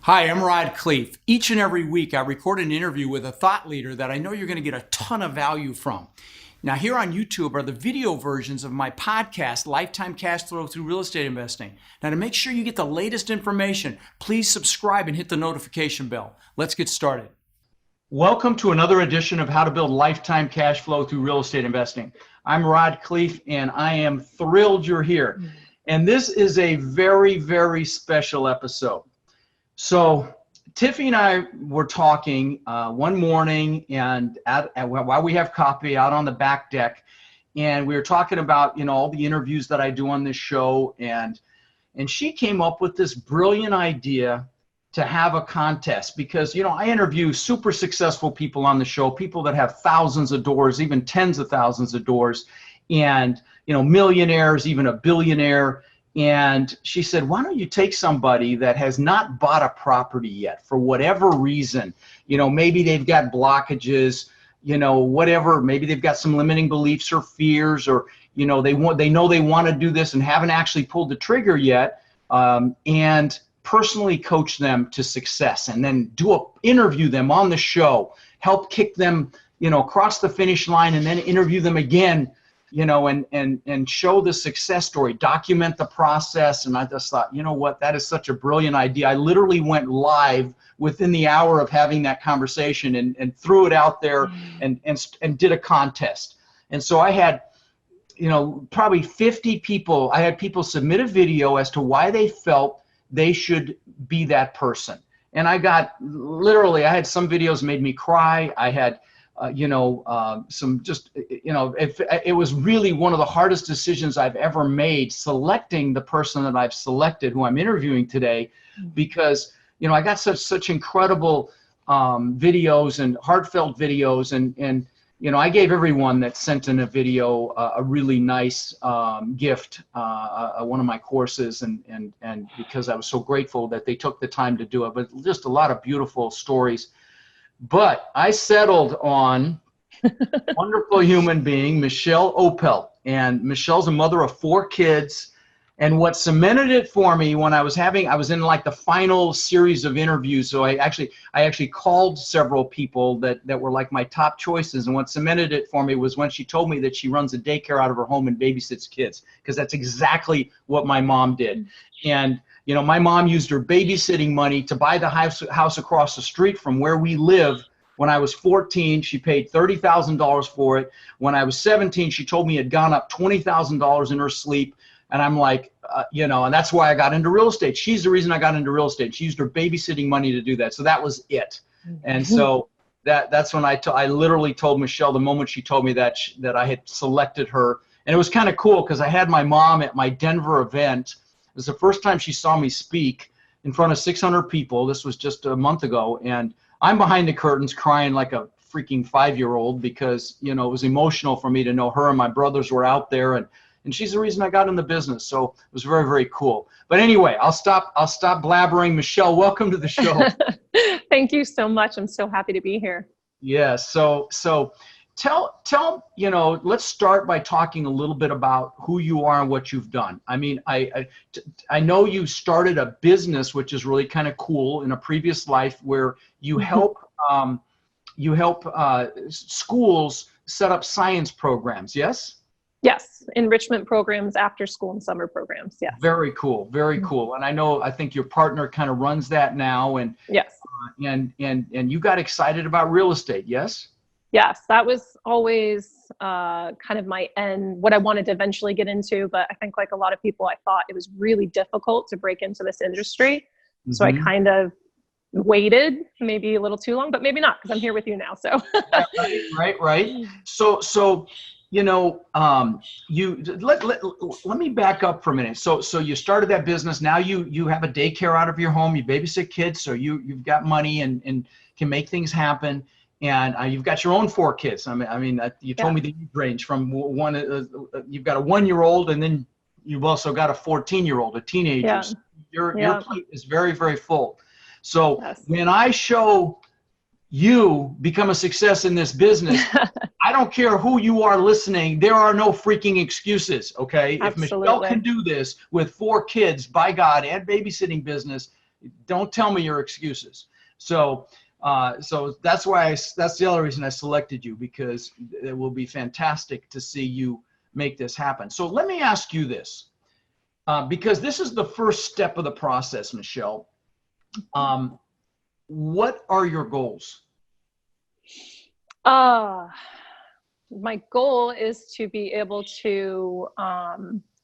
Hi, I'm Khleif. Each and every week, I record an interview with a thought leader that I know you're going to get a ton of value from. Now, here on YouTube are the video versions of my podcast, Lifetime Cash Flow Through Real Estate Investing. Now, to make sure you get the latest information, please subscribe and hit the notification bell. Let's get started. Welcome to another edition of How to Build Lifetime Cash Flow Through Real Estate Investing. I'm Khleif, and I am thrilled you're here. And this is a very, very special episode. So Tiffany and I were talking one morning, and while we have coffee out on the back deck, and we were talking about all the interviews that I do on this show, and she came up with this brilliant idea to have a contest because I interview super successful people on the show, people that have thousands of doors, even tens of thousands of doors, and millionaires, even a billionaire. And she said, why don't you take somebody that has not bought a property yet for whatever reason, maybe they've got blockages, whatever, maybe they've got some limiting beliefs or fears, or, they know they want to do this and haven't actually pulled the trigger yet, and personally coach them to success, and then interview them on the show, help kick them, across the finish line, and then interview them again, and show the success story, document the process. And I just thought, what, that is such a brilliant idea. I literally went live within the hour of having that conversation and threw it out there and did a contest. And so I had, probably 50 people. I had people submit a video as to why they felt they should be that person. And I had some videos made me cry. I had some just, it was really one of the hardest decisions I've ever made, selecting the person that I've selected, who I'm interviewing today, because, I got such incredible videos and heartfelt videos, and I gave everyone that sent in a video a really nice gift, one of my courses, and because I was so grateful that they took the time to do it, but just a lot of beautiful stories. But I settled on a wonderful human being, Michelle Oppelt. And Michelle's a mother of 4 kids. And what cemented it for me when I was in like the final series of interviews. So I actually called several people that were like my top choices. And what cemented it for me was when she told me that she runs a daycare out of her home and babysits kids, because that's exactly what my mom did. And my mom used her babysitting money to buy the house across the street from where we live. When I was 14, she paid $30,000 for it. When I was 17, she told me it had gone up $20,000 in her sleep. And I'm like, and that's why I got into real estate. She's the reason I got into real estate. She used her babysitting money to do that. So that was it. And so that's when I literally told Michelle, the moment she told me that I had selected her. And it was kind of cool because I had my mom at my Denver event. It was the first time she saw me speak in front of 600 people. This was just a month ago. And I'm behind the curtains crying like a freaking 5-year-old because, it was emotional for me to know her and my brothers were out there. And she's the reason I got in the business. So it was very, very cool. But anyway, I'll stop blabbering. Michelle, welcome to the show. Thank you so much. I'm so happy to be here. Yeah. So tell, let's start by talking a little bit about who you are and what you've done. I mean, I know you started a business, which is really kind of cool, in a previous life, where you help schools set up science programs. Yes? Yes. Enrichment programs, after school and summer programs. Yes. Very cool. Very cool. And I think your partner kind of runs that now. And yes. And you got excited about real estate. Yes? Yes, that was always kind of my end, what I wanted to eventually get into. But I think, like a lot of people, I thought it was really difficult to break into this industry. Mm-hmm. So I kind of waited maybe a little too long, but maybe not, because I'm here with you now. So right. So let me back up for a minute. So you started that business. Now you have a daycare out of your home. You babysit kids, so you've got money and can make things happen. And you've got your own 4 kids. I mean, you told me the age range from one. You've got a 1-year-old, and then you've also got a 14-year-old, a teenager. Yeah. So your plate is very, very full. So when I show you become a success in this business, I don't care who you are listening. There are no freaking excuses. Okay, absolutely. If Michelle can do this with 4 kids, by God, and babysitting business, Don't tell me your excuses. So that's why that's the other reason I selected you, because it will be fantastic to see you make this happen. So let me ask you this, because this is the first step of the process, Michelle. What are your goals? My goal is to be able to,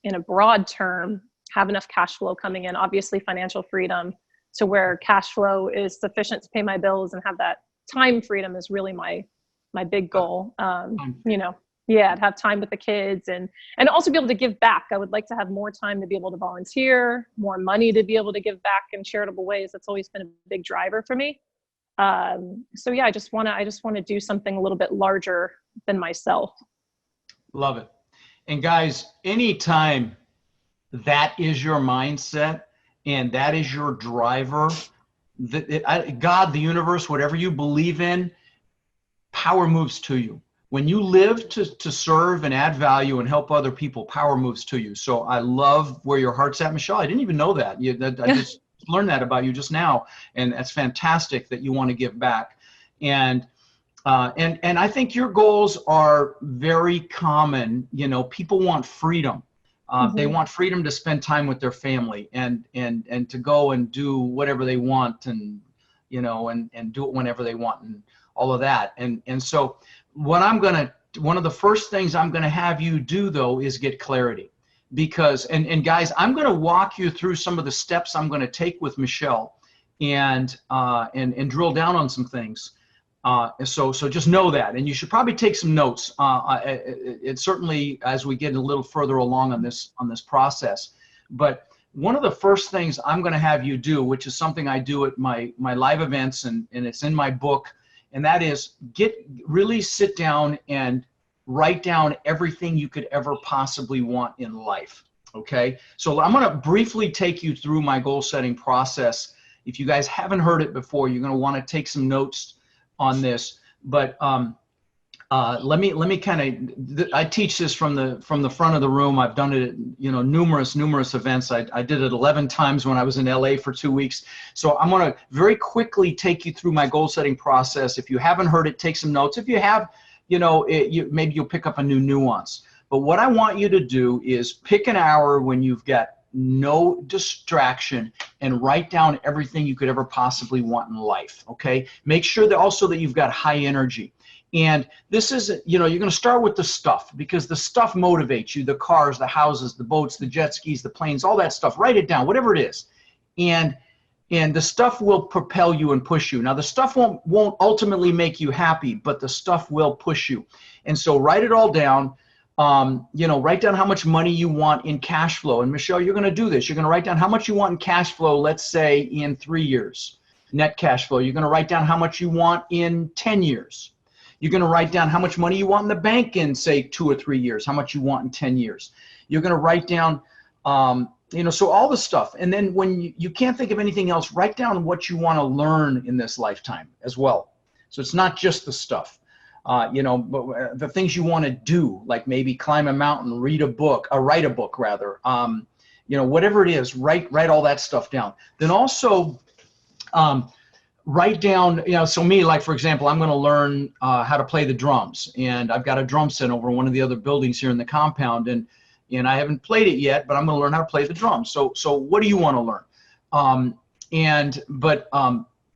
in a broad term, have enough cash flow coming in, obviously financial freedom, to where cash flow is sufficient to pay my bills, and have that time freedom is really my big goal. You know, yeah, to have time with the kids, and also be able to give back. I would like to have more time to be able to volunteer, more money to be able to give back in charitable ways. That's always been a big driver for me. So yeah, I just want to do something a little bit larger than myself. Love it. And guys, anytime that is your mindset and that is your driver, God, the universe, whatever you believe in, power moves to you. When you live to serve and add value and help other people, power moves to you. So I love where your heart's at, Michelle. I didn't even know that. I just learned that about you just now, and that's fantastic that you want to give back. And I think your goals are very common. You know, people want freedom. They want freedom to spend time with their family and to go and do whatever they want, and you know, and do it whenever they want, and all of that. And so one of the first things I'm gonna have you do, though, is get clarity. Because and guys, I'm going to walk you through some of the steps I'm going to take with Michelle, and drill down on some things. So just know that, and you should probably take some notes. It certainly, as we get a little further along on this process. But one of the first things I'm going to have you do, which is something I do at my live events, and it's in my book, and that is really sit down and write down everything you could ever possibly want in life. Okay, so I'm going to briefly take you through my goal setting process. If you guys haven't heard it before, you're going to want to take some notes on this. But let me kind of, I teach this from the front of the room. I've done it at, you know, numerous events. I did it 11 times when I was in LA for 2 weeks. So I'm going to very quickly take you through my goal setting process. If you haven't heard it, take some notes. If you have, you know, maybe you'll pick up a new nuance. But what I want you to do is pick an hour when you've got no distraction and write down everything you could ever possibly want in life, okay? Make sure that also that you've got high energy. And this is, you know, you're going to start with the stuff, because the stuff motivates you, the cars, the houses, the boats, the jet skis, the planes, all that stuff. Write it down, whatever it is. And the stuff will propel you and push you. Now, the stuff won't ultimately make you happy, but the stuff will push you. And so write it all down. You know, write down how much money you want in cash flow. And Michelle, you're going to do this. You're going to write down how much you want in cash flow, let's say in 3 years, net cash flow. You're going to write down how much you want in 10 years. You're going to write down how much money you want in the bank in, say, 2 or 3 years, how much you want in 10 years. You're going to write down, you know, so all the stuff. And then when you can't think of anything else, write down what you want to learn in this lifetime as well. So it's not just the stuff, you know, but the things you want to do, like maybe climb a mountain, read a book, or write a book rather, you know, whatever it is, write all that stuff down. Then also write down, you know, so me, like, for example, I'm going to learn how to play the drums, and I've got a drum set over one of the other buildings here in the compound, and I haven't played it yet, but I'm going to learn how to play the drums. So what do you want to learn?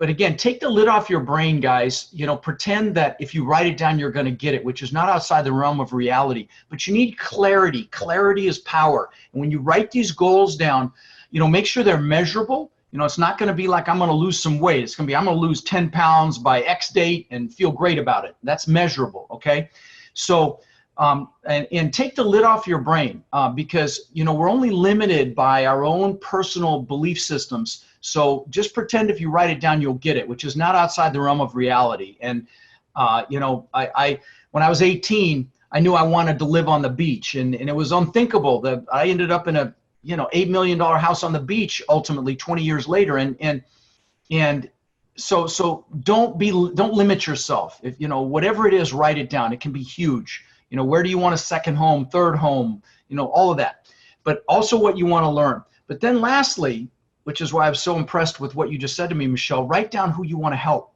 But again, take the lid off your brain, guys. You know, pretend that if you write it down, you're going to get it, which is not outside the realm of reality. But you need clarity. Clarity is power. And when you write these goals down, you know, make sure they're measurable. You know, it's not going to be like, I'm going to lose some weight. It's going to be, I'm going to lose 10 pounds by X date and feel great about it. That's measurable, okay? So, and take the lid off your brain, because, you know, we're only limited by our own personal belief systems. So just pretend if you write it down, you'll get it, which is not outside the realm of reality. And, you know, when I was 18, I knew I wanted to live on the beach, and it was unthinkable that I ended up in a, you know, $8 million house on the beach ultimately 20 years later. And so don't limit yourself. If, you know, whatever it is, write it down. It can be huge. You know, where do you want a second home, third home, you know, all of that, but also what you want to learn. But then lastly, which is why I'm so impressed with what you just said to me, Michelle, write down who you want to help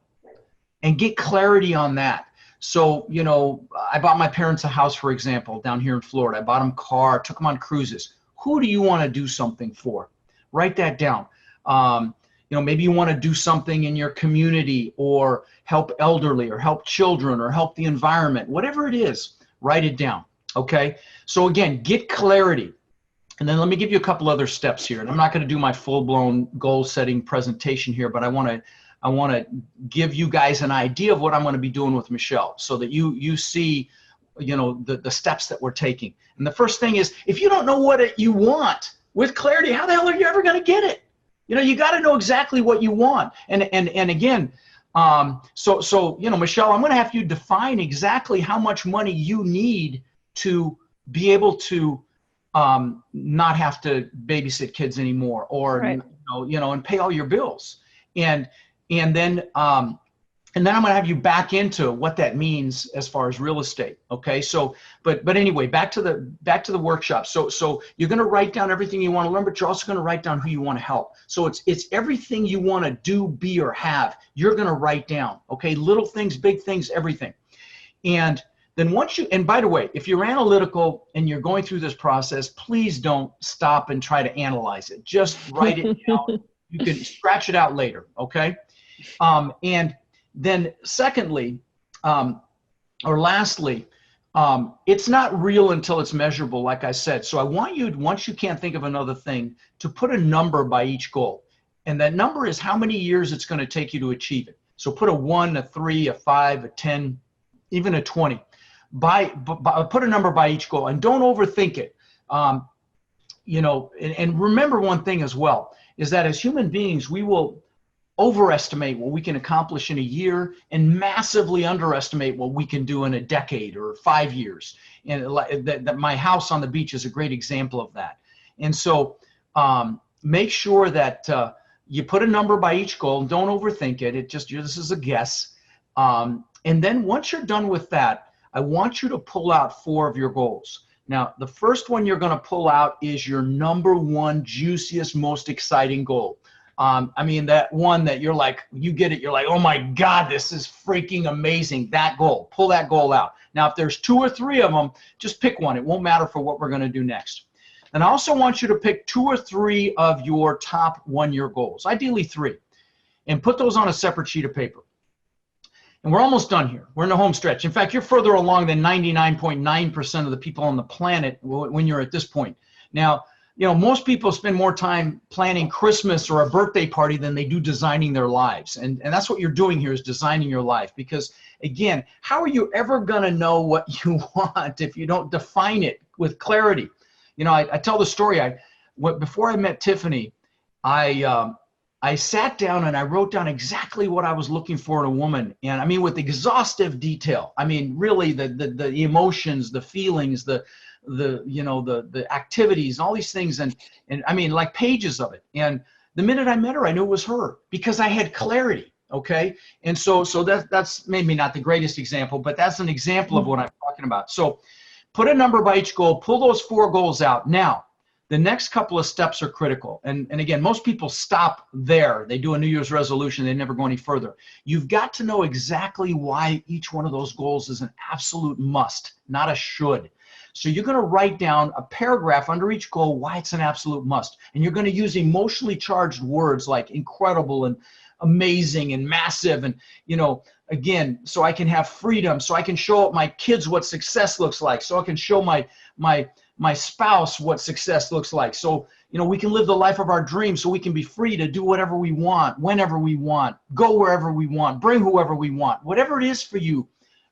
and get clarity on that. So, you know, I bought my parents a house, for example, down here in Florida. I bought them a car, took them on cruises. Who do you want to do something for? Write that down. You know, maybe you want to do something in your community or help elderly or help children or help the environment, whatever it is, write it down. Okay. So again, get clarity. And then let me give you a couple other steps here. And I'm not going to do my full-blown goal setting presentation here, but I want to give you guys an idea of what I'm going to be doing with Michelle so that you see, you know, the steps that we're taking. And the first thing is, if you don't know what you want with clarity, how the hell are you ever going to get it? You know, you got to know exactly what you want. And again, so, you know, Michelle, I'm going to have you define exactly how much money you need to be able to not have to babysit kids anymore, or, right. you know, and pay all your bills. And then I'm going to have you back into what that means as far as real estate. Okay. So, but anyway, back to the workshop. So you're going to write down everything you want to learn, but you're also going to write down who you want to help. So it's everything you want to do, be, or have, you're going to write down. Okay. Little things, big things, everything. And then and by the way, if you're analytical and you're going through this process, please don't stop and try to analyze it. Just write it down. You can scratch it out later. Okay. And then secondly, or lastly, it's not real until it's measurable, like I said. So I want you, once you can't think of another thing, to put a number by each goal. And that number is how many years it's going to take you to achieve it. So put a 1, a 3, a 5, a 10, even a 20. Put a number by each goal and don't overthink it. You know, and remember one thing as well, is that as human beings, we will overestimate what we can accomplish in a year and massively underestimate what we can do in a decade or 5 years. And that my house on the beach is a great example of that. And so make sure that you put a number by each goal and don't overthink it. This is a guess. And then once you're done with that, I want you to pull out 4 of your goals. Now, the first one you're going to pull out is your number 1 juiciest, most exciting goal. I mean, that one that you're like, you get it, you're like, oh my God, this is freaking amazing. That goal, pull that goal out. Now, if there's 2 or 3 of them, just pick one. It won't matter for what we're going to do next. And I also want you to pick 2 or 3 of your top 1-year goals, ideally 3, and put those on a separate sheet of paper. And we're almost done here. We're in the home stretch. In fact, you're further along than 99.9% of the people on the planet when you're at this point. Now, you know, most people spend more time planning Christmas or a birthday party than they do designing their lives. And that's what you're doing here, is designing your life. Because again, how are you ever going to know what you want if you don't define it with clarity? You know, I tell the story. Before I met Tiffany, I sat down and I wrote down exactly what I was looking for in a woman. And I mean, with exhaustive detail. I mean, really the emotions, the feelings, the activities, all these things. And I mean, like pages of it. And the minute I met her, I knew it was her because I had clarity. Okay. And so that's maybe not the greatest example, but that's an example of what I'm talking about. So put a number by each goal, pull those 4 goals out. Now, the next couple of steps are critical. And again, most people stop there. They do a New Year's resolution. They never go any further. You've got to know exactly why each one of those goals is an absolute must, not a should. So you're going to write down a paragraph under each goal why it's an absolute must. And you're going to use emotionally charged words like incredible and amazing and massive. And, you know, again, so I can have freedom, so I can show my kids what success looks like, so I can show my spouse what success looks like. So, you know, we can live the life of our dreams, so we can be free to do whatever we want, whenever we want, go wherever we want, bring whoever we want. Whatever it is for you,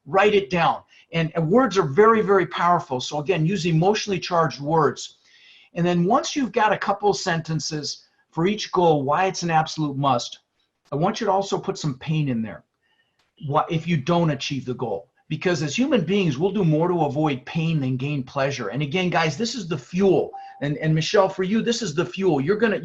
write it down. And words are very, very powerful. So again, use emotionally charged words. And then once you've got a couple of sentences for each goal, why it's an absolute must, I want you to also put some pain in there. What if you don't achieve the goal? Because as human beings, we'll do more to avoid pain than gain pleasure. And again, guys, this is the fuel. And Michelle, for you, this is the fuel. You're gonna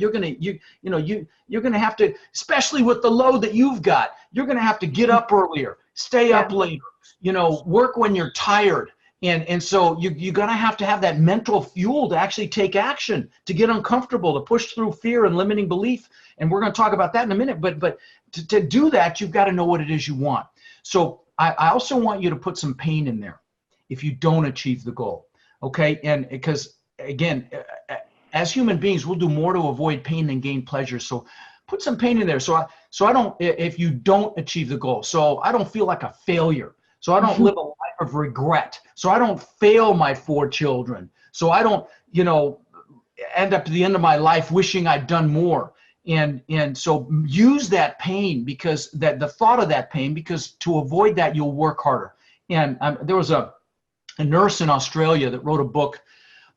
have to, especially with the load that you've got, you're gonna have to get up earlier, stay up later, you know, work when you're tired, And so you're going to have that mental fuel to actually take action, to get uncomfortable, to push through fear and limiting belief. And we're going to talk about that in a minute. But to do that, you've got to know what it is you want. So I also want you to put some pain in there if you don't achieve the goal. Okay. And because, again, as human beings, we'll do more to avoid pain than gain pleasure. So put some pain in there. So I don't, if you don't achieve the goal, so I don't feel like a failure. So I don't live a life of regret. So I don't fail my 4 children. So I don't, end up to the end of my life wishing I'd done more. And so use that pain, because the thought of that pain, because to avoid that, you'll work harder. And there was a nurse in Australia that wrote a book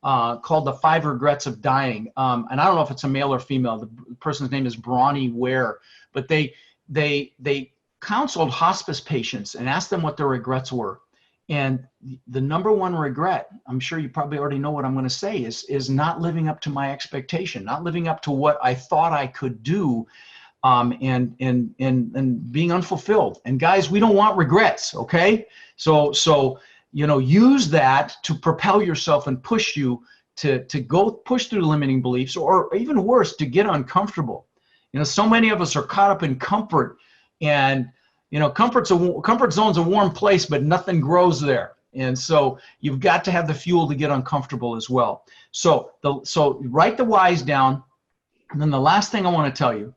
called The 5 Regrets of Dying. And I don't know if it's a male or female. The person's name is Bronnie Ware, but they counseled hospice patients and asked them what their regrets were. And the number one regret, I'm sure you probably already know what I'm going to say, is not living up to my expectation, not living up to what I thought I could do, and being unfulfilled. And guys, we don't want regrets, okay? So use that to propel yourself and push you to go push through limiting beliefs, or even worse, to get uncomfortable. So many of us are caught up in comfort, and comfort zone's a warm place, but nothing grows there. And so you've got to have the fuel to get uncomfortable as well. So write the whys down. And then the last thing I want to tell you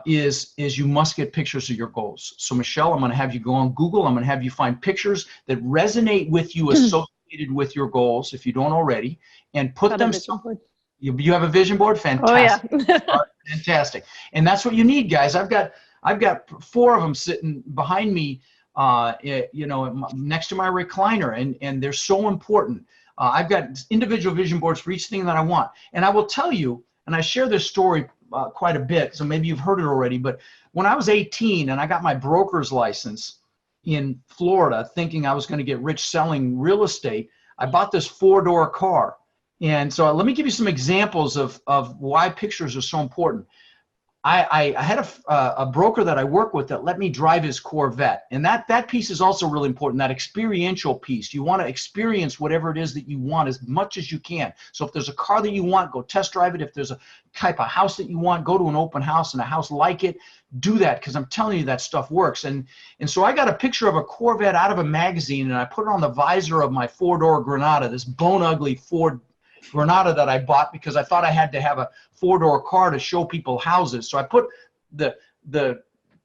is you must get pictures of your goals. So Michelle, I'm going to have you go on Google. I'm going to have you find pictures that resonate with you, associated with your goals, if you don't already, and put them. You have a vision board? Fantastic. Oh, yeah. Fantastic. And that's what you need, guys. I've got 4 of them sitting behind me, next to my recliner, and they're so important. I've got individual vision boards for each thing that I want. And I will tell you, and I share this story quite a bit, so maybe you've heard it already, but when I was 18 and I got my broker's license in Florida, thinking I was going to get rich selling real estate, I bought this 4-door car. And so let me give you some examples of why pictures are so important. I had a broker that I work with that let me drive his Corvette. And that piece is also really important, that experiential piece. You want to experience whatever it is that you want as much as you can. So if there's a car that you want, go test drive it. If there's a type of house that you want, go to an open house and a house like it. Do that, because I'm telling you that stuff works. And so I got a picture of a Corvette out of a magazine, and I put it on the visor of my 4-door Granada, this bone ugly Ford Granada that I bought because I thought I had to have a 4-door car to show people houses. So I put the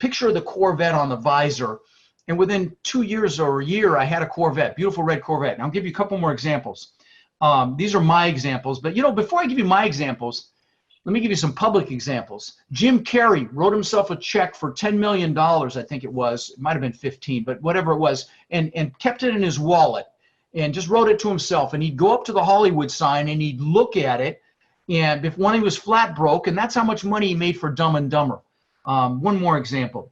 picture of the Corvette on the visor, and within 2 years or a year, I had a Corvette, beautiful red Corvette. And I'll give you a couple more examples. These are my examples, but before I give you my examples, let me give you some public examples. Jim Carrey wrote himself a check for $10 million, I think it was. It might have been 15, but whatever it was, and kept it in his wallet. And just wrote it to himself, and he'd go up to the Hollywood sign and he'd look at it, and if one, he was flat broke, and that's how much money he made for Dumb and Dumber. One more example.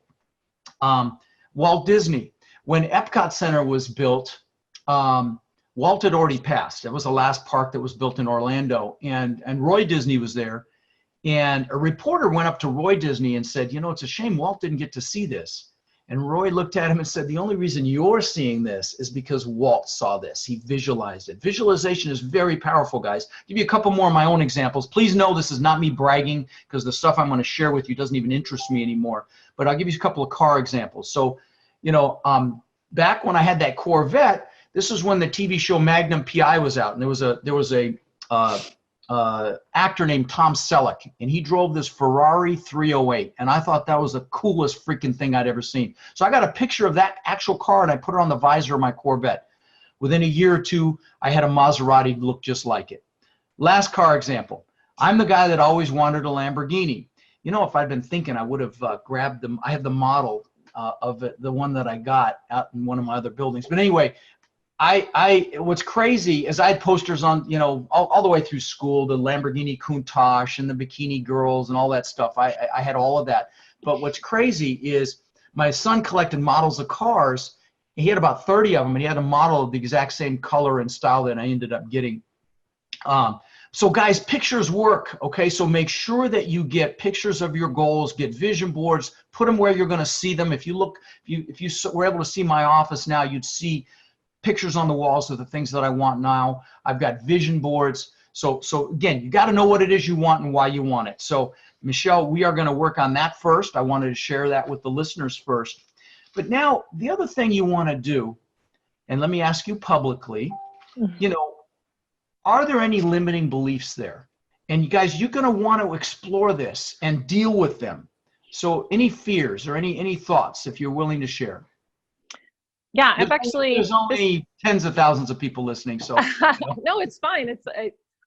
Walt Disney, when Epcot Center was built, Walt had already passed. That was the last park that was built in Orlando, and Roy Disney was there, and a reporter went up to Roy Disney and said, it's a shame Walt didn't get to see this. And Roy looked at him and said, the only reason you're seeing this is because Walt saw this. He visualized it. Visualization is very powerful, guys. I'll give you a couple more of my own examples. Please know this is not me bragging, because the stuff I'm going to share with you doesn't even interest me anymore. But I'll give you a couple of car examples. So, back when I had that Corvette, this is when the TV show Magnum PI was out. And there was a actor named Tom Selleck, and he drove this Ferrari 308, and I thought that was the coolest freaking thing I'd ever seen. So I got a picture of that actual car, and I put it on the visor of my Corvette. Within a year or two, I had a Maserati look just like it. Last car example. I'm the guy that always wanted a Lamborghini. If I'd been thinking, I would have grabbed them. I have the model of it, the one that I got out in one of my other buildings. But anyway, what's crazy is I had posters on, all the way through school, the Lamborghini Countach and the Bikini Girls and all that stuff. I had all of that. But what's crazy is my son collected models of cars. He had about 30 of them, and he had a model of the exact same color and style that I ended up getting. So guys, pictures work, okay? So make sure that you get pictures of your goals, get vision boards, put them where you're going to see them. If you were able to see my office now, you'd see pictures on the walls of the things that I want now. I've got vision boards. So again, you got to know what it is you want and why you want it. So Michelle, we are going to work on that first. I wanted to share that with the listeners first. But now the other thing you want to do, and let me ask you publicly, you know, are there any limiting beliefs there? And you guys, you're going to want to explore this and deal with them. So any fears or any thoughts, if you're willing to share? Yeah, I've actually. There's only tens of thousands of people listening, so. No, it's fine.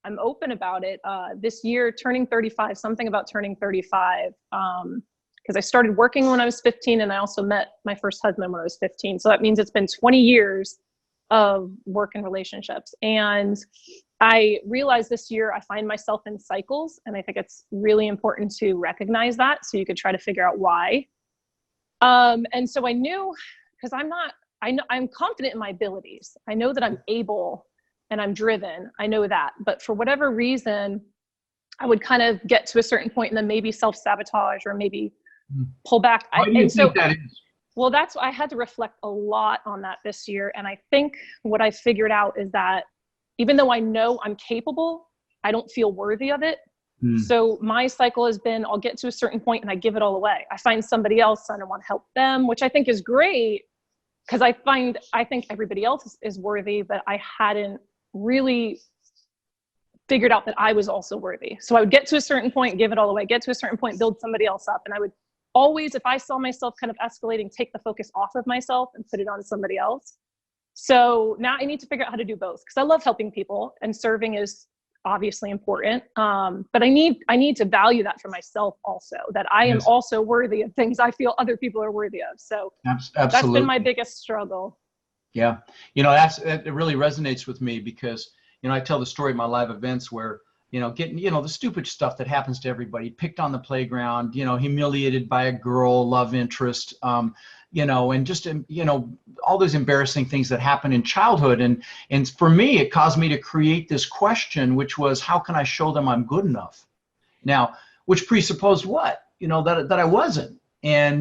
I'm open about it. This year, turning 35, something about turning 35, because I started working when I was 15, and I also met my first husband when I was 15. So that means it's been 20 years of work and relationships. And I realized this year I find myself in cycles, and I think it's really important to recognize that so you could try to figure out why. And so I knew, because I'm confident in my abilities. I know that I'm able and I'm driven. I know that. But for whatever reason, I would kind of get to a certain point and then maybe self-sabotage or maybe pull back. Why do you think that is? Well, I had to reflect a lot on that this year. And I think what I figured out is that even though I know I'm capable, I don't feel worthy of it. So my cycle has been, I'll get to a certain point and I give it all away. I find somebody else and I want to help them, which I think is great because I think everybody else is worthy, but I hadn't really figured out that I was also worthy. So I would get to a certain point, give it all away, get to a certain point, build somebody else up. And I would always, if I saw myself kind of escalating, take the focus off of myself and put it on somebody else. So now I need to figure out how to do both because I love helping people and serving is obviously important. But I need to value that for myself also, that I am also worthy of things I feel other people are worthy of. So Absolutely. That's been my biggest struggle. Yeah. You know, it really resonates with me because, you know, I tell the story of my live events where, you know, getting, you know, the stupid stuff that happens to everybody, picked on the playground, you know, humiliated by a girl, love interest, you know, and just, you know, all those embarrassing things that happen in childhood. And for me, it caused me to create this question, which was, how can I show them I'm good enough? Now, which presupposed what? You know, that I wasn't. I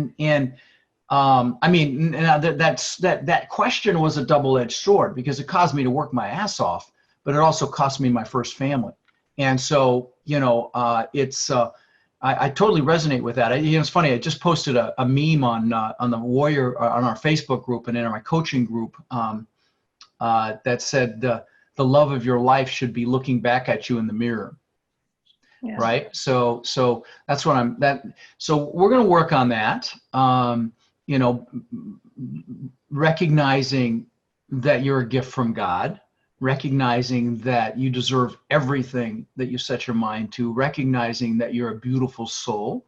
mean, that question was a double-edged sword because it caused me to work my ass off, but it also cost me my first family. And so, you know, I totally resonate with that. You know, it's funny. I just posted a meme on the Warrior on our Facebook group and in my coaching group that said the love of your life should be looking back at you in the mirror. Yeah. Right. So that's what so we're going to work on that. You know, recognizing that you're a gift from God, recognizing that you deserve everything that you set your mind to, recognizing that you're a beautiful soul.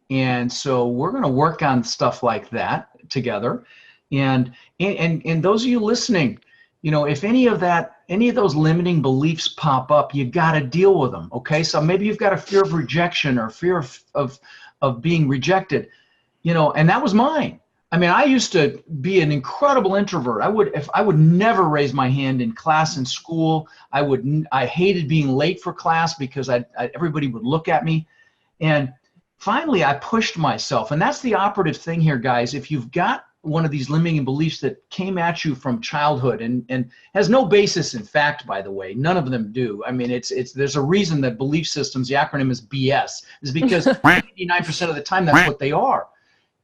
And so we're going to work on stuff like that together. And those of you listening, you know, if any of those limiting beliefs pop up, you got to deal with them. Okay. So maybe you've got a fear of rejection or fear of being rejected. You know, and that was mine. I mean, I used to be an incredible introvert. I would never raise my hand in class in school. I hated being late for class because everybody would look at me. And finally, I pushed myself. And that's the operative thing here, guys. If you've got one of these limiting beliefs that came at you from childhood and has no basis in fact, by the way, none of them do. I mean, there's a reason that belief systems, the acronym is BS, is because 99% of the time that's what they are.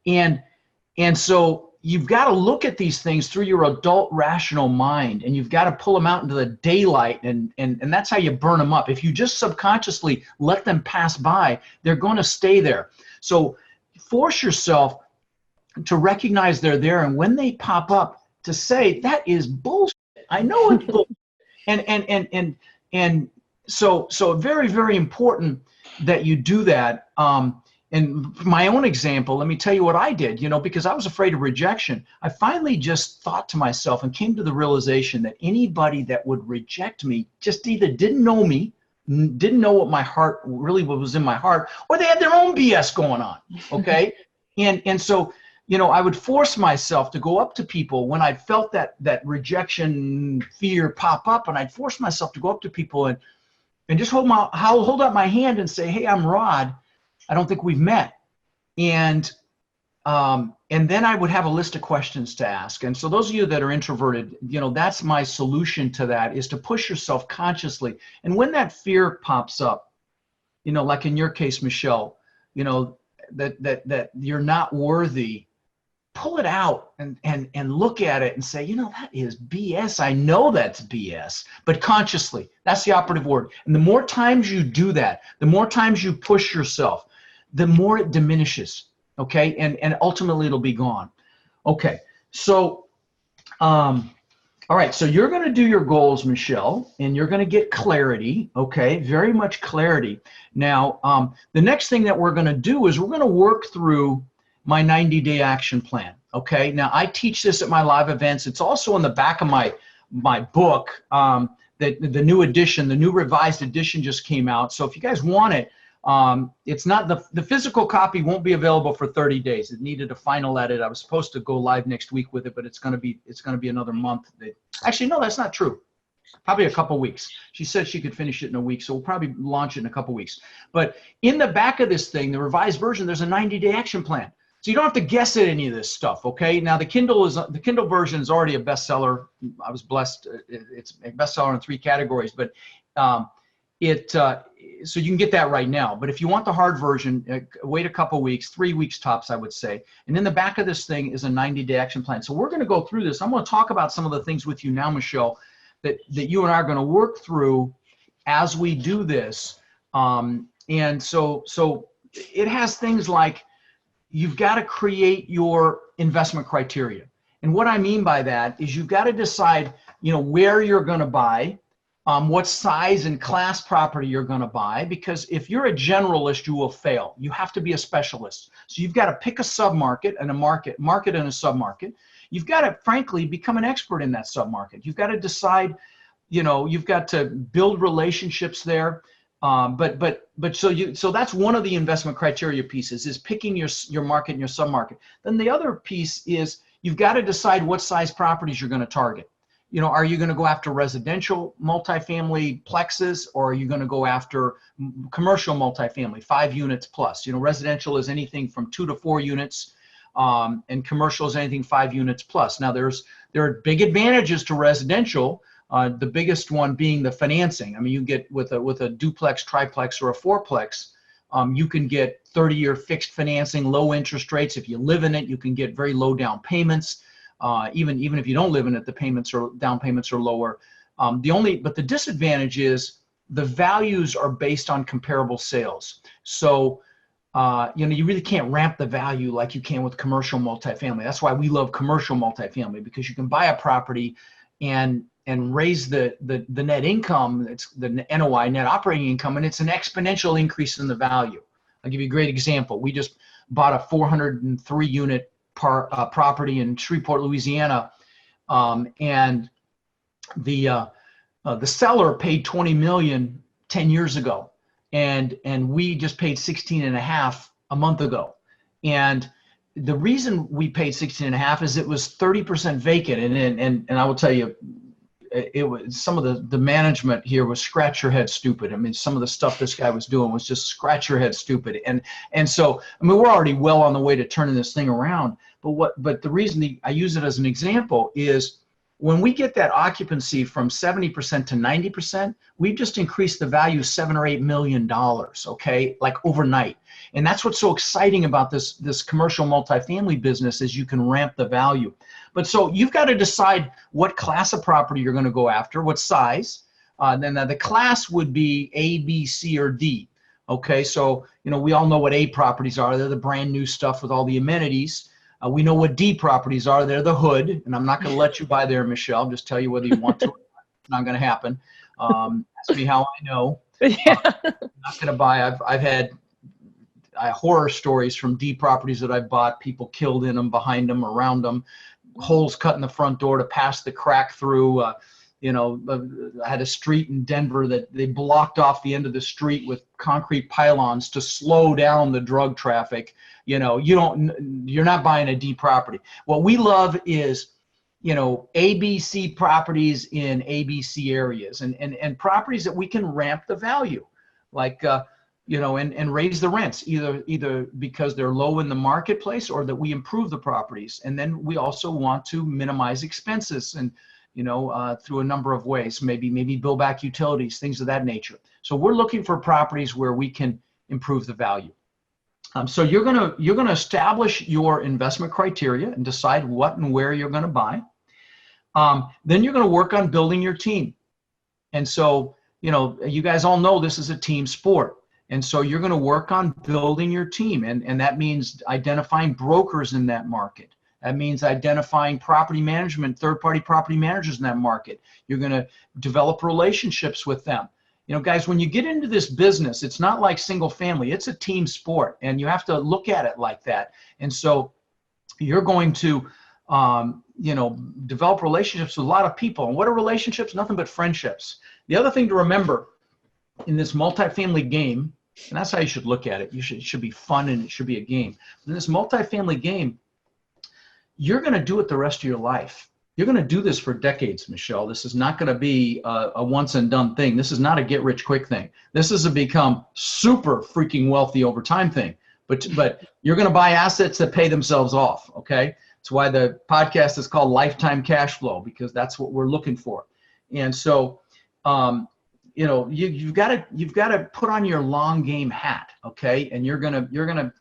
And so you've got to look at these things through your adult rational mind, and you've got to pull them out into the daylight, and that's how you burn them up. If you just subconsciously let them pass by, they're going to stay there. So force yourself to recognize they're there, and when they pop up, to say, that is bullshit. I know it's bullshit. And so very, very important that you do that. And my own example, let me tell you what I did, you know, because I was afraid of rejection. I finally just thought to myself and came to the realization that anybody that would reject me just either didn't know me, didn't know what my heart really was in my heart, or they had their own BS going on. Okay. And so, you know, I would force myself to go up to people when I felt that rejection fear pop up, and I'd force myself to go up to people and just hold up my hand and say, hey, I'm Rod. I don't think we've met. And and then I would have a list of questions to ask. And so those of you that are introverted, that's my solution to that, is to push yourself consciously. And when that fear pops up, like in your case, Michelle, that you're not worthy, pull it out and look at it and say, that is BS. I know that's BS, but consciously. That's the operative word. And the more times you do that, the more times you push yourself, the more it diminishes. Okay, and ultimately it'll be gone. Okay, so all right, so you're going to do your goals, Michelle, and you're going to get clarity. Okay, very much clarity. Now, the next thing that we're going to do is we're going to work through my 90-day action plan. Okay, now I teach this at my live events. It's also in the back of my book. The new edition, the new revised edition just came out. So if you guys want it, it's not the physical copy won't be available for 30 days. It needed a final edit. I was supposed to go live next week with it, but it's going to be another month. Actually, no, that's not true. Probably a couple weeks. She said she could finish it in a week, so we'll probably launch it in a couple weeks. But in the back of this thing, the revised version, there's a 90-day action plan. So you don't have to guess at any of this stuff, okay? Now the Kindle version is already a bestseller. I was blessed. It's a bestseller in 3 categories, but so you can get that right now. But if you want the hard version, wait a couple weeks, 3 weeks tops, I would say. And in the back of this thing is a 90-day action plan. So we're going to go through this. I'm going to talk about some of the things with you now, Michelle, that you and I are going to work through as we do this. And so it has things like, you've got to create your investment criteria. And what I mean by that is you've got to decide, where you're going to buy, what size and class property you're going to buy, because if you're a generalist, you will fail. You have to be a specialist. So you've got to pick a submarket and a market and a submarket. You've got to, frankly, become an expert in that submarket. You've got to decide, you've got to build relationships there. So that's one of the investment criteria pieces, is picking your market and your submarket. Then the other piece is you've got to decide what size properties you're going to target. Are you going to go after residential multifamily plexes, or are you going to go after commercial multifamily, 5 units plus? Residential is anything from 2 to 4 units, and commercial is anything 5 units plus. Now there are big advantages to residential. The biggest one being the financing. I mean, you get with a duplex, triplex, or a fourplex, you can get 30-year fixed financing, low interest rates. If you live in it, you can get very low down payments. Even if you don't live in it, the down payments are lower. But the disadvantage is the values are based on comparable sales. So you really can't ramp the value like you can with commercial multifamily. That's why we love commercial multifamily, because you can buy a property and raise the net income. It's the NOI, net operating income, and it's an exponential increase in the value. I'll give you a great example. We just bought a 403 unit property in Shreveport, Louisiana, and the seller paid $20 million 10 years ago, and we just paid 16.5 a month ago. And the reason we paid 16.5 is it was 30% vacant, and I will tell you, it was some of the management here was scratch your head stupid. I mean, some of the stuff this guy was doing was just scratch your head stupid. And so, I mean, we're already well on the way to turning this thing around. But the reason I use it as an example is when we get that occupancy from 70% to 90%, we've just increased the value $7 or $8 million, okay, like overnight. And that's what's so exciting about this commercial multifamily business, is you can ramp the value. But so you've got to decide what class of property you're going to go after, what size. Then the class would be A, B, C, or D. Okay, so we all know what A properties are. They're the brand new stuff with all the amenities. We know what D properties are. They're the hood, and I'm not going to let you buy there, Michelle. I'll just tell you whether you want to. It's not going to happen. Ask me how I know. Yeah. I'm not going to buy. I've had horror stories from D properties that I've bought. People killed in them, behind them, around them, holes cut in the front door to pass the crack through. I had a street in Denver that they blocked off the end of the street with concrete pylons to slow down the drug traffic. You're not buying a D property. What we love is, ABC properties in ABC areas, and properties that we can ramp the value. Like, and raise the rents, either because they're low in the marketplace or that we improve the properties. And then we also want to minimize expenses and, through a number of ways, maybe build back utilities, things of that nature. So we're looking for properties where we can improve the value. So you're gonna establish your investment criteria and decide what and where you're gonna buy. Then you're gonna work on building your team. And so, you guys all know this is a team sport. And so you're going to work on building your team. And that means identifying brokers in that market. That means identifying property management, third-party property managers in that market. You're going to develop relationships with them. Guys, when you get into this business, it's not like single family. It's a team sport, and you have to look at it like that. And so you're going to, develop relationships with a lot of people. And what are relationships? Nothing but friendships. The other thing to remember in this multifamily game, and that's how you should look at it. It should be fun and it should be a game. In this multifamily game, you're going to do it the rest of your life. You're going to do this for decades, Michelle. This is not going to be a once and done thing. This is not a get rich quick thing. This is a become super freaking wealthy over time thing. But you're going to buy assets that pay themselves off. Okay, that's why the podcast is called Lifetime Cash Flow, because that's what we're looking for. And so, you've got to put on your long game hat, okay? And you're gonna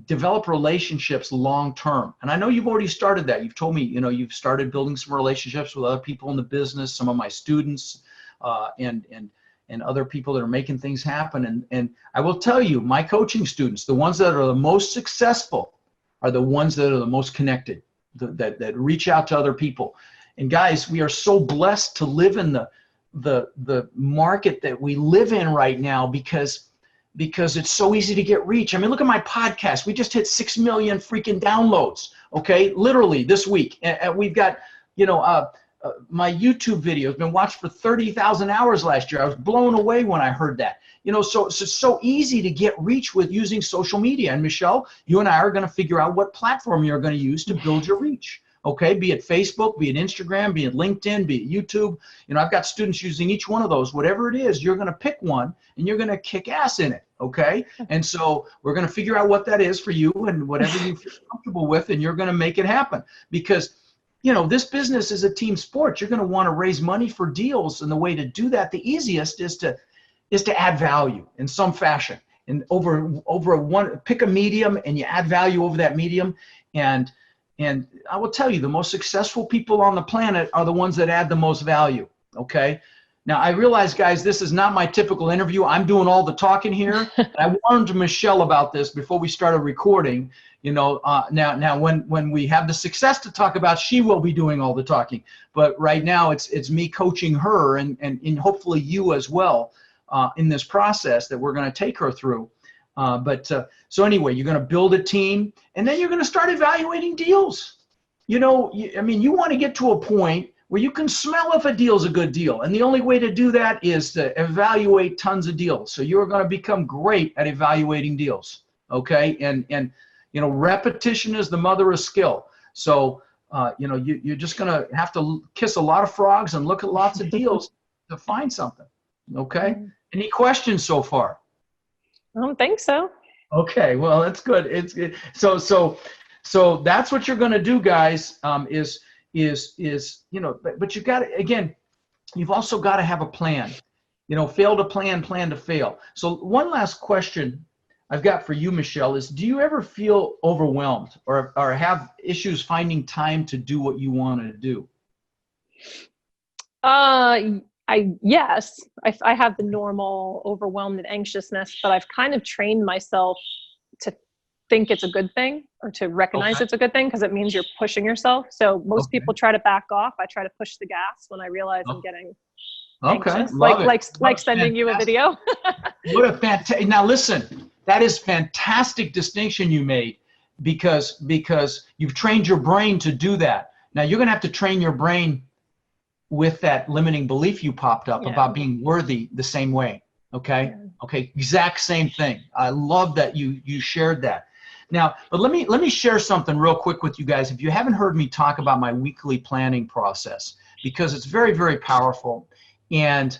develop relationships long term. And I know you've already started that. You've told me, you've started building some relationships with other people in the business, some of my students, and other people that are making things happen. And I will tell you, my coaching students, the ones that are the most successful, are the ones that are the most connected, that reach out to other people. And guys, we are so blessed to live in the market that we live in right now because it's so easy to get reach. I mean, look at my podcast. We just hit 6 million freaking downloads, okay? Literally this week. And we've got, my YouTube video has been watched for 30,000 hours last year. I was blown away when I heard that. So it's so easy to get reach with using social media. And Michelle, you and I are going to figure out what platform you're going to use to build your reach. Okay, be it Facebook, be it Instagram, be it LinkedIn, be it YouTube. I've got students using each one of those. Whatever it is, you're going to pick one and you're going to kick ass in it. Okay, and so we're going to figure out what that is for you and whatever you feel comfortable with, and you're going to make it happen. Because this business is a team sport. You're going to want to raise money for deals, and the way to do that, the easiest is to add value in some fashion. And pick a medium, and you add value over that medium. And I will tell you, the most successful people on the planet are the ones that add the most value, okay? Now, I realize, guys, this is not my typical interview. I'm doing all the talking here. I warned Michelle about this before we started recording. Now when we have the success to talk about, she will be doing all the talking. But right now, it's me coaching her and hopefully you as well in this process that we're going to take her through. So anyway, you're going to build a team, and then you're going to start evaluating deals. You want to get to a point where you can smell if a deal's a good deal. And the only way to do that is to evaluate tons of deals. So you're going to become great at evaluating deals. Okay. And repetition is the mother of skill. So, you're just going to have to kiss a lot of frogs and look at lots of deals to find something. Okay. Any questions so far? I don't think so. Okay, well, that's good. It's good. So that's what you're going to do, guys. But you got to, again, you've also got to have a plan. Fail to plan to fail. So one last question I've got for you, Michelle, is: do you ever feel overwhelmed or have issues finding time to do what you want to do? Yes, I have the normal overwhelmed and anxiousness, but I've kind of trained myself to think it's a good thing, or to recognize it's a good thing, because it means you're pushing yourself. So most people try to back off. I try to push the gas when I realize I'm getting anxious. Like sending you a video. What a fantastic! Now listen, that is fantastic distinction you made, because you've trained your brain to do that. Now you're going to have to train your brain with that limiting belief you popped up about being worthy the same way. Okay. Okay. Exact same thing. I love that you shared that. Now, but let me share something real quick with you guys. If you haven't heard me talk about my weekly planning process, because it's very, very powerful. And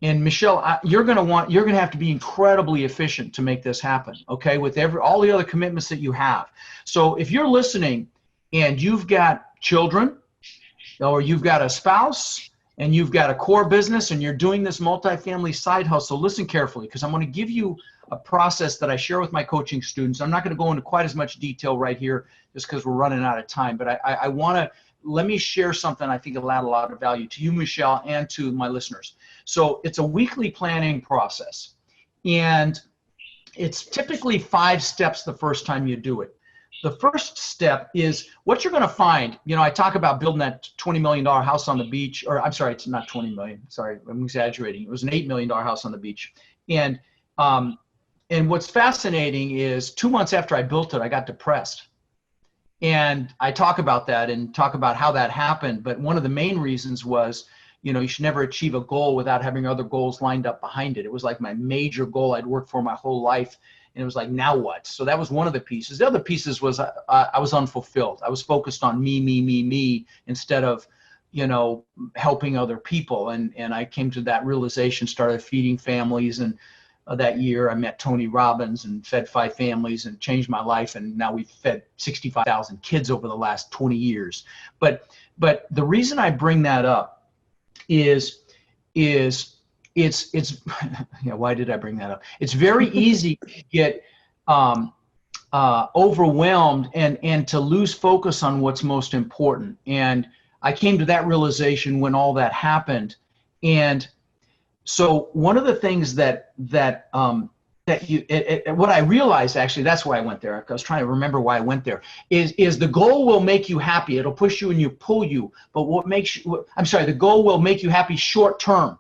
And Michelle, you're going to have to be incredibly efficient to make this happen, okay, with all the other commitments that you have. So if you're listening and you've got children, or you've got a spouse, and you've got a core business, and you're doing this multifamily side hustle, listen carefully, because I'm going to give you a process that I share with my coaching students. I'm not going to go into quite as much detail right here just because we're running out of time, but I want to, let me share something I think will add a lot of value to you, Michelle, and to my listeners. So it's a weekly planning process, and it's typically 5 steps the first time you do it. The first step is what you're going to find. You know, I talk about building that $20 million house on the beach, or I'm sorry, it's not 20 million. Sorry, I'm exaggerating. It was an $8 million house on the beach. And what's fascinating is 2 months after I built it, I got depressed. And I talk about that and talk about how that happened. But one of the main reasons was, you know, you should never achieve a goal without having other goals lined up behind it. It was like my major goal I'd worked for my whole life. And it was like, now what? So that was one of the pieces. The other pieces was I was unfulfilled. I was focused on me instead of, you know, helping other people. And I came to that realization, started feeding families. And that year I met Tony Robbins and fed 5 families and changed my life. And now we've fed 65,000 kids over the last 20 years. But the reason I bring that up is it's yeah, why did I bring that up? It's very easy to get overwhelmed and to lose focus on what's most important. And I came to that realization when all that happened. And so one of the things what I realized, actually, that's why I went there. I was trying to remember why I went there, is the goal will make you happy. It'll push you and you pull you. But the goal will make you happy short term.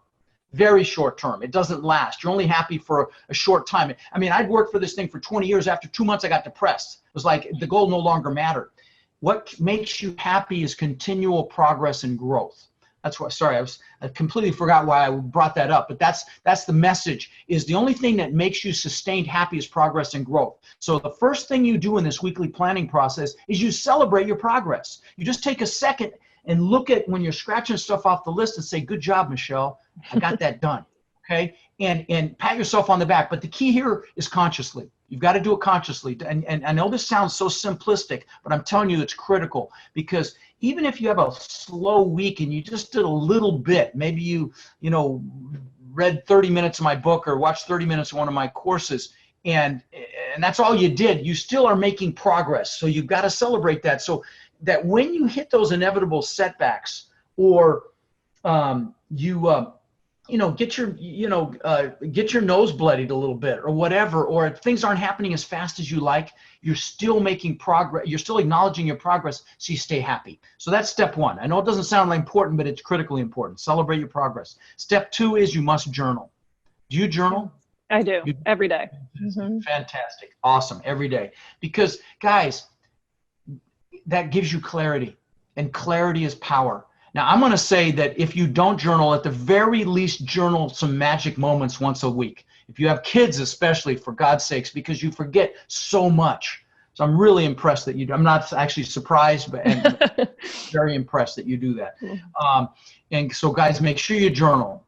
Very short term. It doesn't last. You're only happy for a short time. I mean, I'd worked for this thing for 20 years. After 2 months, I got depressed. It was like the goal no longer mattered. What makes you happy is continual progress and growth. That's why, sorry, I completely forgot why I brought that up, but that's the message, is the only thing that makes you sustained happy is progress and growth. So the first thing you do in this weekly planning process is you celebrate your progress. You just take a second and look at when you're scratching stuff off the list and say, good job, Michelle, I got that done, okay? And pat yourself on the back. But the key here is consciously. You've got to do it consciously. And I know this sounds so simplistic, but I'm telling you it's critical, because even if you have a slow week and you just did a little bit, maybe you read 30 minutes of my book or watched 30 minutes of one of my courses, and that's all you did, you still are making progress. So you've got to celebrate that, so that when you hit those inevitable setbacks, or get your nose bloodied a little bit or whatever, or if things aren't happening as fast as you like, you're still making progress. You're still acknowledging your progress, so you stay happy. So that's step 1. I know it doesn't sound like important, but it's critically important. Celebrate your progress. Step 2 is you must journal. Do you journal? I do, every day. Mm-hmm. Fantastic. Awesome. Every day. Because, guys, that gives you clarity, and clarity is power. Now, I'm going to say that if you don't journal, at the very least, journal some magic moments once a week. If you have kids, especially, for God's sakes, because you forget so much. So I'm really impressed that you do. I'm not actually surprised, but very impressed that you do that. And so, guys, make sure you journal,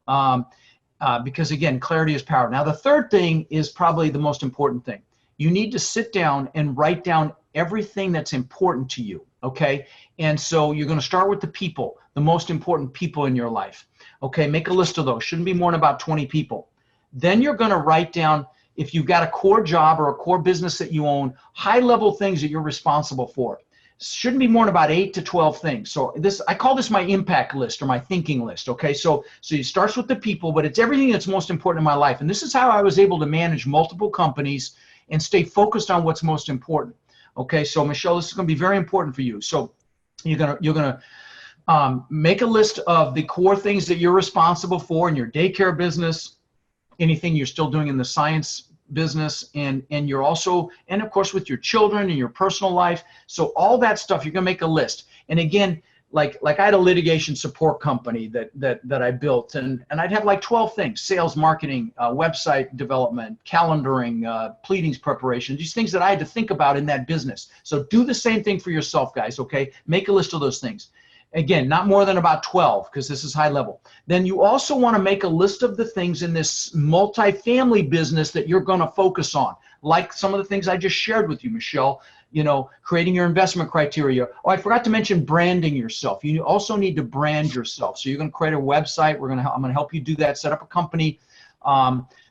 because, again, clarity is power. Now, the third thing is probably the most important thing. You need to sit down and write down everything that's important to you, okay? And so you're going to start with the people, the most important people in your life, okay? Make a list of those. Shouldn't be more than about 20 people. Then you're going to write down, if you've got a core job or a core business that you own, high-level things that you're responsible for. Shouldn't be more than about 8 to 12 things. So I call this my impact list or my thinking list, okay? So it starts with the people, but it's everything that's most important in my life. And this is how I was able to manage multiple companies and stay focused on what's most important. Okay, so Michelle, this is going to be very important for you. So you're gonna make a list of the core things that you're responsible for in your daycare business, anything you're still doing in the science business, and you're also, and of course with your children and your personal life. So all that stuff, you're gonna make a list. And again, like I had a litigation support company that I built, and I'd have like 12 things: sales, marketing, website development, calendaring, pleadings preparation, these things that I had to think about in that business. So do the same thing for yourself, guys, okay? Make a list of those things. Again, not more than about 12, because this is high level. Then you also want to make a list of the things in this multifamily business that you're going to focus on, like some of the things I just shared with you, Michelle. You know, creating your investment criteria. Oh, I forgot to mention branding yourself. You also need to brand yourself. So you're going to create a website. I'm going to help you do that. Set up a company,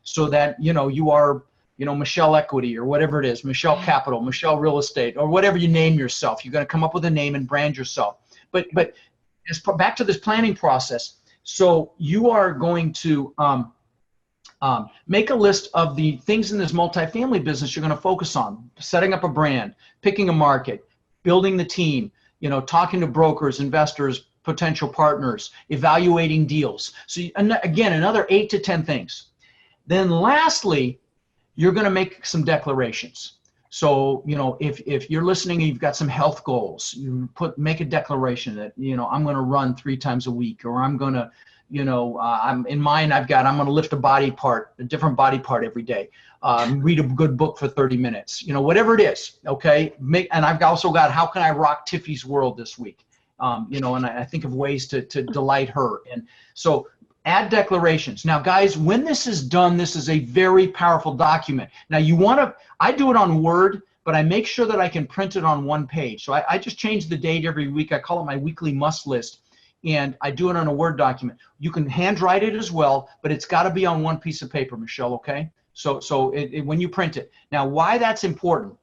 so that you are Michelle Equity or whatever it is, Michelle Capital, Michelle Real Estate, or whatever you name yourself. You're going to come up with a name and brand yourself. But back to this planning process. So you are going to make a list of the things in this multifamily business you're going to focus on: setting up a brand, picking a market, building the team, talking to brokers, investors, potential partners, evaluating deals. So again, another 8 to 10 things. Then lastly, you're going to make some declarations. So, if you're listening and you've got some health goals, make a declaration that, I'm going to run 3 times a week, or I'm going to, I'm going to lift a different body part every day, read a good book for 30 minutes, whatever it is. Okay. And I've also got, how can I rock Tiffy's world this week? And I think of ways to delight her. And so add declarations. Now, guys, when this is done, this is a very powerful document. Now, I do it on Word, but I make sure that I can print it on one page. So I just change the date every week. I call it my weekly must list, and I do it on a Word document. You can handwrite it as well, but it's got to be on one piece of paper, Michelle, okay? So when you print it. Now, why that's important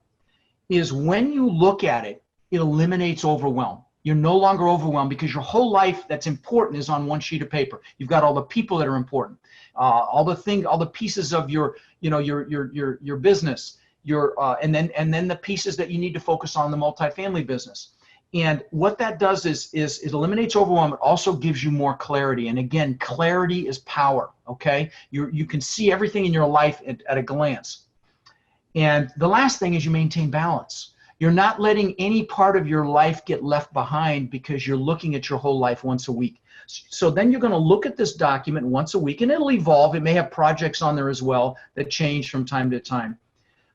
is when you look at it, it eliminates overwhelm. You're no longer overwhelmed because your whole life that's important is on one sheet of paper. You've got all the people that are important, all the pieces of your business, and then the pieces that you need to focus on the multifamily business. And what that does is it eliminates overwhelm. It also gives you more clarity. And again, clarity is power. Okay, you can see everything in your life at a glance. And the last thing is you maintain balance. You're not letting any part of your life get left behind because you're looking at your whole life once a week. So then you're going to look at this document once a week, and it'll evolve. It may have projects on there as well that change from time to time.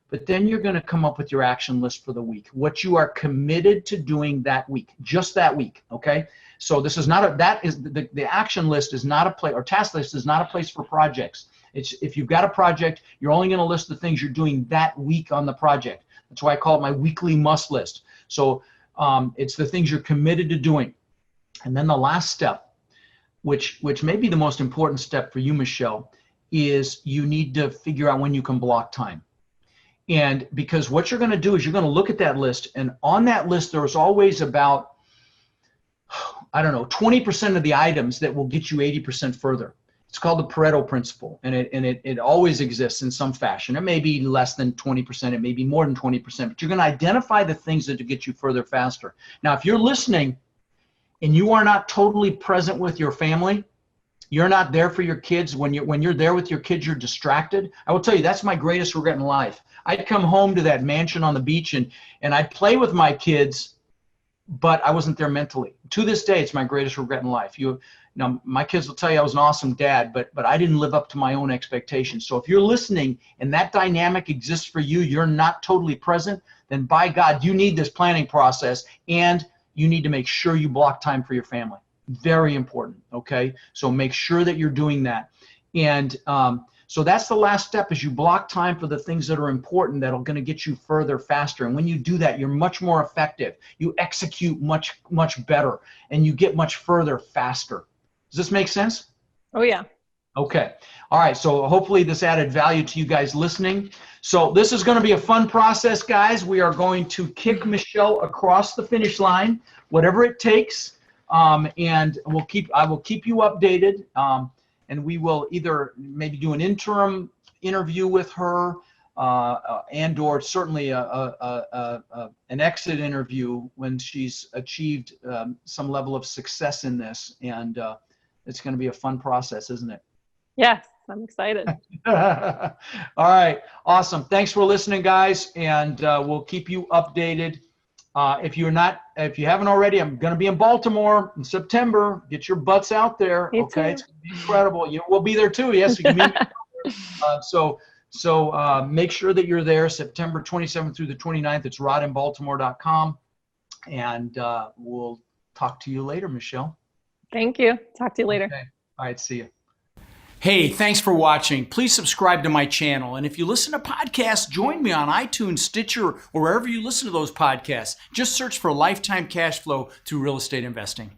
But then you're going to come up with your action list for the week, what you are committed to doing that week, just that week, okay? So this is not the action list is not a place, or task list is not a place for projects. If you've got a project, you're only going to list the things you're doing that week on the project. That's why I call it my weekly must list. So it's the things you're committed to doing. And then the last step, which may be the most important step for you, Michelle, is you need to figure out when you can block time. And because what you're going to do is you're going to look at that list, and on that list there's always about, 20% of the items that will get you 80% further. It's called the Pareto principle, and it always exists in some fashion. It may be less than 20%, it may be more than 20%, but you're going to identify the things that will get you further faster. Now, if you're listening and you are not totally present with your family, you're not there for your kids. When you're there with your kids, you're distracted. I will tell you, that's my greatest regret in life. I'd come home to that mansion on the beach and I'd play with my kids, but I wasn't there mentally. To this day, it's my greatest regret in life. Now, my kids will tell you I was an awesome dad, but I didn't live up to my own expectations. So if you're listening and that dynamic exists for you, you're not totally present, then by God, you need this planning process, and you need to make sure you block time for your family. Very important, okay? So make sure that you're doing that. And so that's the last step, is you block time for the things that are important, that are going to get you further faster. And when you do that, you're much more effective. You execute much, much better, and you get much further faster. Does this make sense? Oh, yeah. Okay. All right. So hopefully this added value to you guys listening. So this is going to be a fun process, guys. We are going to kick Michelle across the finish line, whatever it takes. And I will keep you updated. And we will either maybe do an interim interview with her, and or certainly an exit interview when she's achieved some level of success in this. And it's going to be a fun process, isn't it? Yes, I'm excited. All right. Awesome. Thanks for listening, guys. And we'll keep you updated. If you haven't already, I'm going to be in Baltimore in September. Get your butts out there. Me okay. too. It's going to be incredible. We'll be there too. Yes. You can meet me. So make sure that you're there September 27th through the 29th. It's rodinbaltimore.com. And we'll talk to you later, Michelle. Thank you. Talk to you later. Okay. All right. See you. Hey, thanks for watching. Please subscribe to my channel. And if you listen to podcasts, join me on iTunes, Stitcher, or wherever you listen to those podcasts. Just search for Lifetime Cash Flow through Real Estate Investing.